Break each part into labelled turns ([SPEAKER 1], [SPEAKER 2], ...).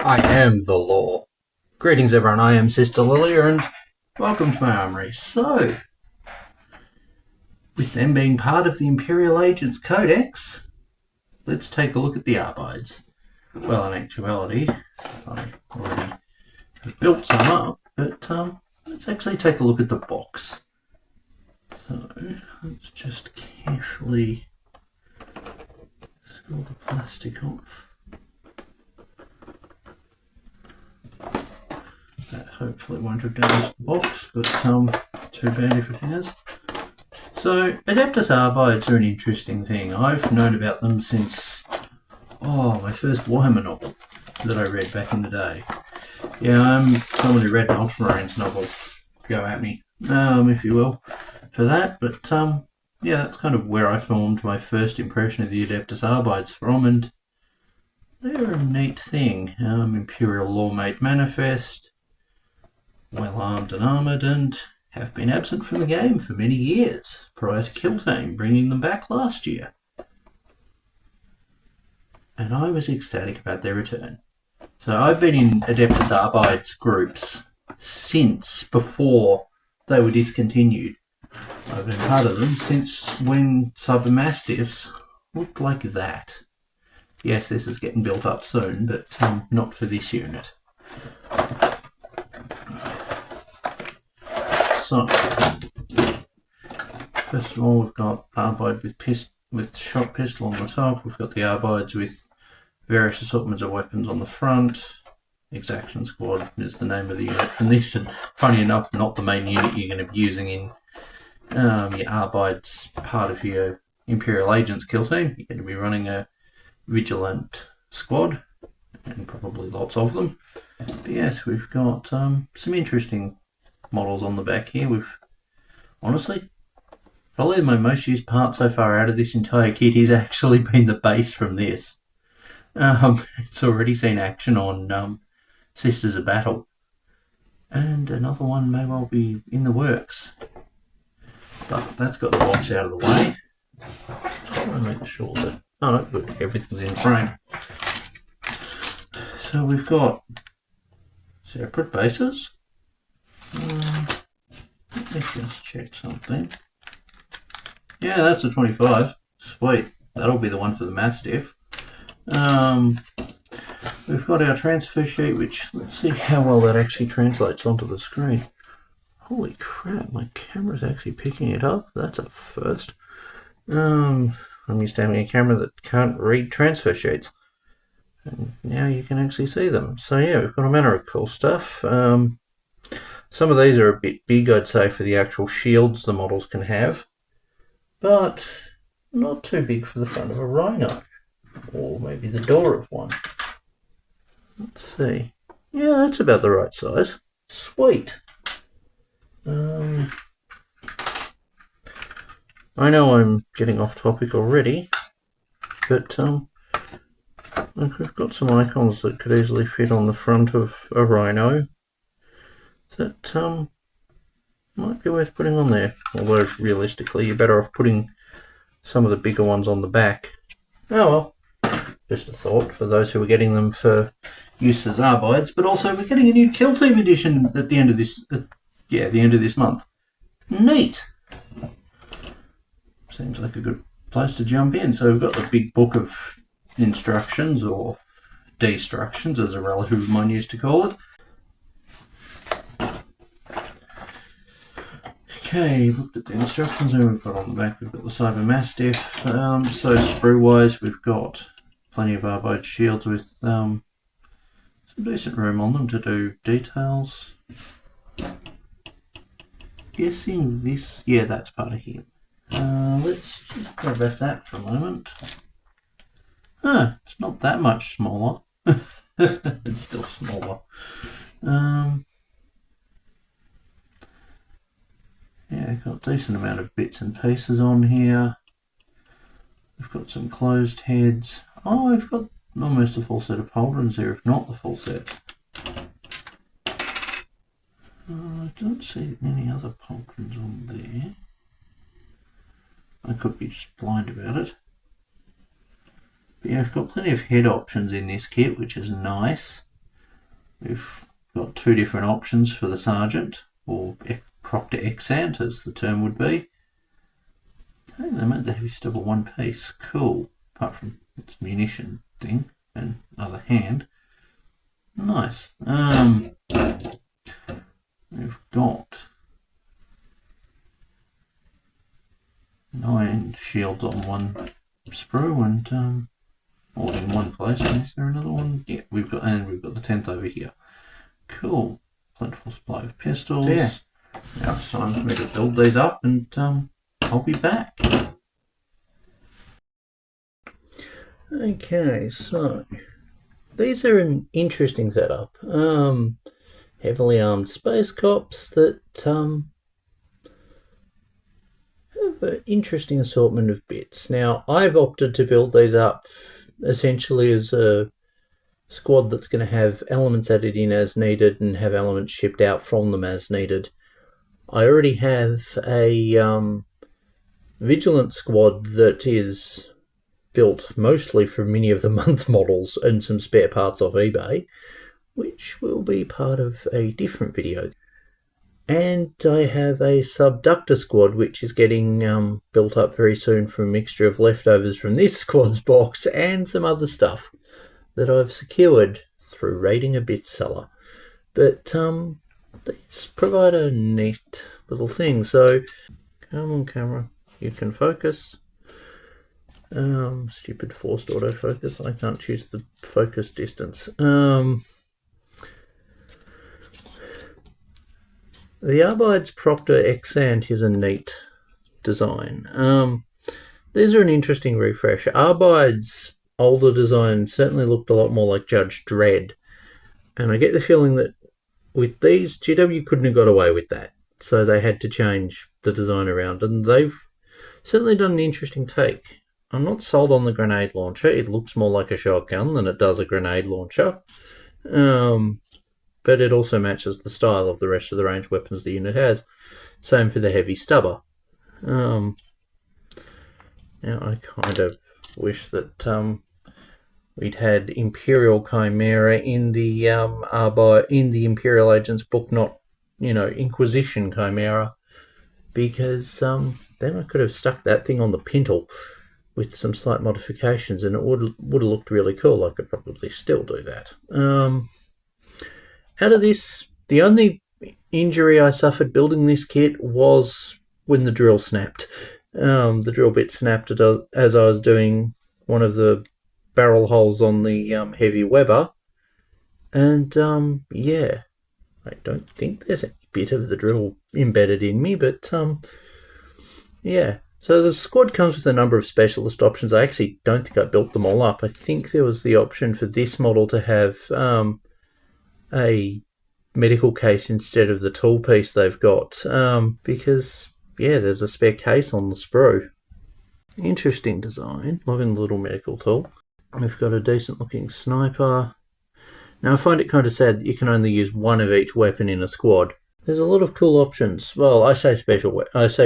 [SPEAKER 1] I am the law. Greetings everyone, I am Sister Lilia and welcome to my armory. So, with them being part of the Imperial Agents Codex, let's take a look at the Arbites. Well, in actuality, I already have built some up, but let's actually take a look at the box. So, let's just carefully screw the plastic off. That hopefully won't have damaged the box, but too bad if it has. So, Adeptus Arbites are an interesting thing. I've known about them since, my first Warhammer novel that I read back in the day. Yeah, I'm someone who read an Ultramarines novel. Go at me, if you will, for that. But, yeah, that's kind of where I formed my first impression of the Adeptus Arbites from, and they're a neat thing. Imperial Lawmate Manifest, well armed and armoured, and have been absent from the game for many years, prior to Kill Team bringing them back last year. And I was ecstatic about their return. So I've been in Adeptus Arbites groups since before they were discontinued. I've been part of them since when Cyber Mastiffs looked like that. Yes, this is getting built up soon, but not for this unit. So, first of all, we've got Arbite with shot pistol on the top. We've got the Arbites with various assortments of weapons on the front. Exaction Squad is the name of the unit from this, and funny enough, not the main unit you're going to be using in your Arbites part of your Imperial Agents kill team. You're going to be running a Vigilant squad, and probably lots of them. But yes, we've got some interesting models on the back here. We've honestly, probably my most used part so far out of this entire kit has actually been the base from this. It's already seen action on Sisters of Battle, and another one may well be in the works. But that's got the box out of the way. Just want to make sure that good, everything's in frame. So we've got separate bases. Let me just check something. Yeah, that's a 25. Sweet. That'll be the one for the Mastiff. We've got our transfer sheet, which, let's see how well that actually translates onto the screen. Holy crap, my camera's actually picking it up. That's a first. I'm used to having a camera that can't read transfer sheets. And now you can actually see them. So yeah, we've got a manner of cool stuff. Some of these are a bit big, I'd say, for the actual shields the models can have, but not too big for the front of a Rhino, or maybe the door of one. Let's see. Yeah, that's about the right size. Sweet. I know I'm getting off topic already, but we've got some icons that could easily fit on the front of a Rhino that might be worth putting on there, although realistically you're better off putting some of the bigger ones on the back. Oh well, just a thought for those who are getting them for use as Arbites, but also we're getting a new Kill Team edition at the end of this, the end of this month. Neat! Seems like a good place to jump in. So we've got the big book of instructions, or destructions as a relative of mine used to call it. Okay, looked at the instructions and we've got on the back, we've got the Cyber Mastiff. So sprue wise, we've got plenty of Arbite shields with some decent room on them to do details. Guessing this, yeah, that's part of him. Let's just go back that for a moment. It's not that much smaller. It's still smaller. Yeah, got a decent amount of bits and pieces on here. We've got some closed heads. Oh, we've got almost a full set of pauldrons there, if not the full set. I don't see any other pauldrons on there. I could be just blind about it. But yeah, I've got plenty of head options in this kit, which is nice. We've got two different options for the sergeant, or proctor exant as the term would be. I think they made the heavy stubble one piece. Cool. Apart from its munition thing and other hand. Nice. We've got 9 shields on one sprue and all in one place. Is there another one? Yeah, we've got the 10th over here. Cool. Plentiful supply of pistols. Yeah. Now it's time for me to build these up and I'll be back. Okay, so these are an interesting setup. Heavily armed space cops that have an interesting assortment of bits. Now, I've opted to build these up essentially as a squad that's going to have elements added in as needed and have elements shipped out from them as needed. I already have a Vigilant squad that is built mostly from many of the month models and some spare parts off eBay, which will be part of a different video. And I have a subductor squad which is getting built up very soon from a mixture of leftovers from this squad's box and some other stuff that I've secured through raiding a bit seller. But these provide a neat little thing. So come on camera, you can focus. Stupid forced autofocus. I can't choose the focus distance. The Arbites Proctor exant is a neat design. These are an interesting refresh. Arbites' older design certainly looked a lot more like Judge Dredd, and I get the feeling that with these, GW couldn't have got away with that, so they had to change the design around, and they've certainly done an interesting take. I'm not sold on the grenade launcher. It looks more like a shotgun than it does a grenade launcher. But it also matches the style of the rest of the ranged weapons the unit has. Same for the heavy stubber. Now I kind of wish that we'd had Imperial Chimera in the Imperial Agents book, not, Inquisition Chimera, because then I could have stuck that thing on the pintle with some slight modifications, and it would have looked really cool. I could probably still do that. Out of this, the only injury I suffered building this kit was when the drill snapped. The drill bit snapped as I was doing one of the barrel holes on the heavy Weber, and yeah, I don't think there's any bit of the drill embedded in me, but yeah. So the squad comes with a number of specialist options. I actually don't think I built them all up. I think there was the option for this model to have a medical case instead of the tool piece they've got, because, yeah, there's a spare case on the sprue. Interesting design, loving the little medical tool. We've got a decent looking sniper. Now I find it kind of sad that you can only use one of each weapon in a squad. There's a lot of cool options. Well, I say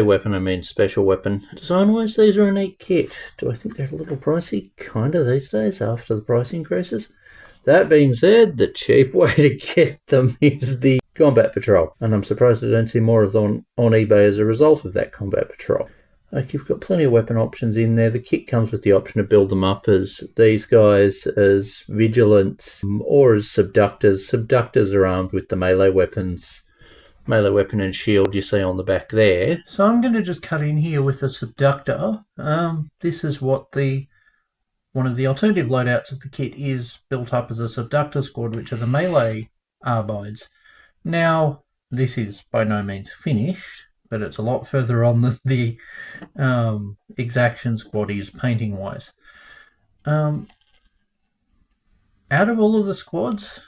[SPEAKER 1] weapon, I mean special weapon. Design-wise, these are a neat kit. Do I think they're a little pricey? Kind of these days, after the price increases. That being said, the cheap way to get them is the Combat Patrol. And I'm surprised I don't see more of them on eBay as a result of that Combat Patrol. Like, you've got plenty of weapon options in there. The kit comes with the option to build them up as these guys, as Vigilants, or as Subductors. Subductors are armed with the melee weapon and shield you see on the back there. So I'm going to just cut in here with the Subductor. This is what one of the alternative loadouts of the kit is built up as a Subductor squad, which are the melee Arbites. Now, this is by no means finished, but it's a lot further on than the Exaction Squad is painting-wise. Out of all of the squads,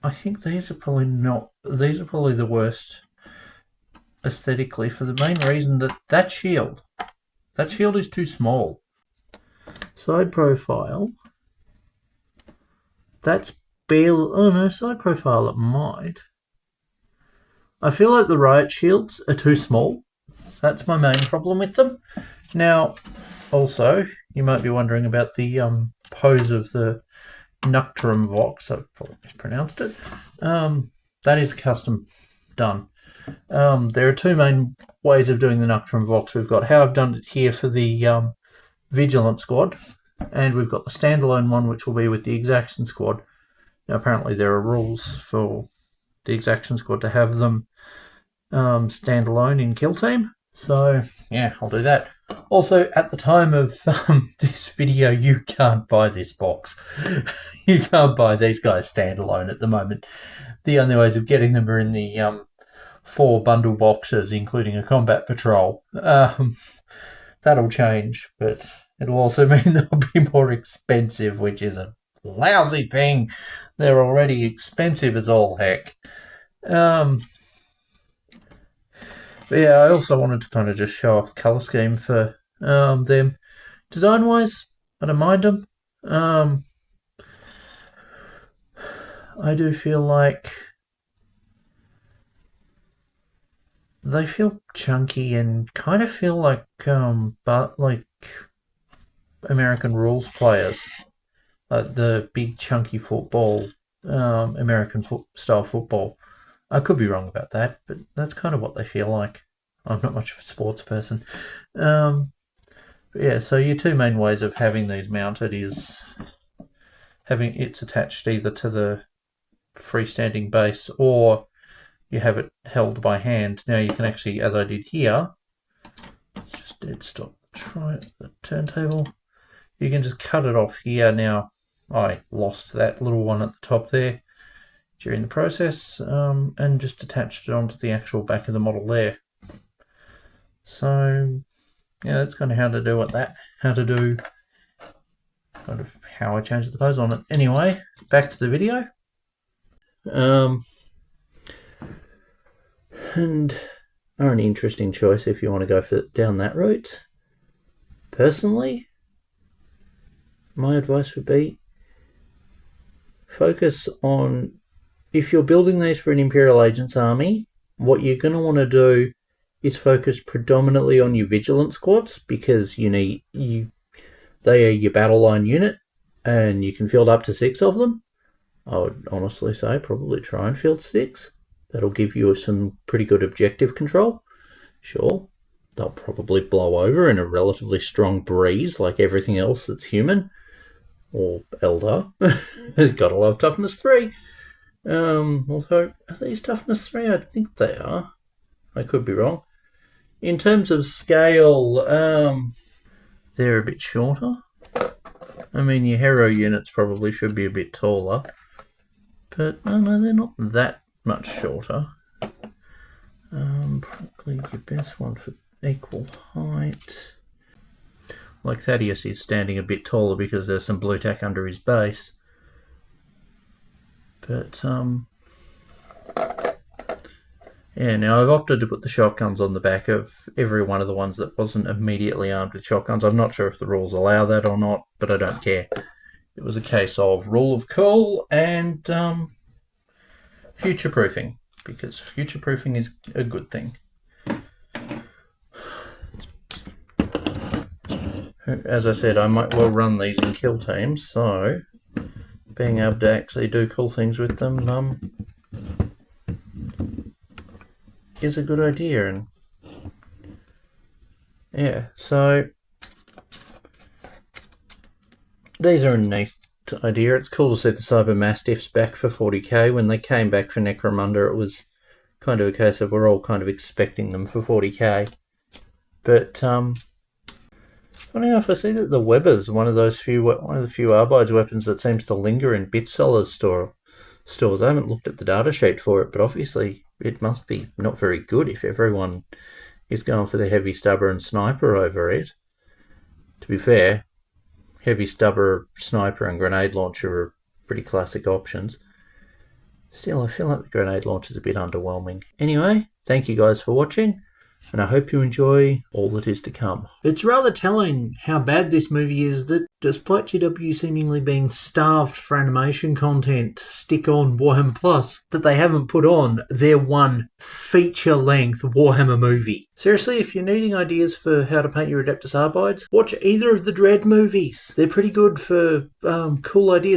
[SPEAKER 1] I think these are probably the worst aesthetically, for the main reason that shield is too small. Side profile, that's barely, oh no, side profile it might. I feel like the riot shields are too small. That's my main problem with them. Now, also, you might be wondering about the pose of the Noctrum Vox, I've probably mispronounced it. That is custom done. There are two main ways of doing the Noctrum Vox. We've got how I've done it here for the Vigilant Squad, and we've got the standalone one, which will be with the Exaction Squad. Now, apparently there are rules for the Exaction Squad to have them standalone in Kill Team. So, yeah, I'll do that. Also, at the time of this video, you can't buy this box. You can't buy these guys standalone at the moment. The only ways of getting them are in the 4 bundle boxes, including a combat patrol. That'll change, but it'll also mean they'll be more expensive, which is a lousy thing. They're already expensive as all heck. But yeah, I also wanted to kind of just show off the colour scheme for them. Design-wise, I don't mind them. I do feel like they feel chunky and kind of feel like American rules players, like the big chunky football, American style football. I could be wrong about that, but that's kind of what they feel like. I'm not much of a sports person. Yeah, so your two main ways of having these mounted is having it's attached either to the freestanding base or you have it held by hand. Now you can actually, as I did here, just dead stop the turntable. You can just cut it off here. Now I lost that little one at the top there during the process, and just attached it onto the actual back of the model there. So yeah, that's kind of how to do kind of how I changed the pose on it. Anyway, back to the video. And are an interesting choice if you want to go down that route. Personally, my advice would be focus on, if you're building these for an Imperial Agents army, what you're going to want to do is focus predominantly on your Vigilant squads, because they are your battle line unit and you can field up to 6 of them. I would honestly say probably try and field 6. That'll give you some pretty good objective control. Sure, they'll probably blow over in a relatively strong breeze like everything else that's human or elder. Gotta love toughness 3. Although, are these toughness 3? I think they are. I could be wrong. In terms of scale, they're a bit shorter. I mean, your hero units probably should be a bit taller. But, no, they're not that much shorter. Probably your best one for equal height. Like Thaddeus is standing a bit taller because there's some blue tack under his base. But, yeah, now I've opted to put the shotguns on the back of every one of the ones that wasn't immediately armed with shotguns. I'm not sure if the rules allow that or not, but I don't care. It was a case of rule of cool and future-proofing, because future-proofing is a good thing. As I said, I might well run these in kill teams, so being able to actually do cool things with them is a good idea. And yeah, so these are a neat idea. It's cool to see the Cyber Mastiffs back for 40k. When they came back for Necromunda, it was kind of a case of we're all kind of expecting them for 40k. But funny enough, I see that the Webber's one of the few Arbites weapons that seems to linger in bit sellers stores. I haven't looked at the data sheet for it, but obviously it must be not very good if everyone is going for the heavy stubber and sniper over it. To be fair, heavy stubber, sniper and grenade launcher are pretty classic options. Still, I feel like the grenade launcher is a bit underwhelming. Anyway, thank you guys for watching, and I hope you enjoy all that is to come. It's rather telling how bad this movie is that despite GW seemingly being starved for animation content to stick on Warhammer Plus, that they haven't put on their one feature-length Warhammer movie. Seriously, if you're needing ideas for how to paint your Adeptus Arbites, watch either of the Dread movies. They're pretty good for cool ideas.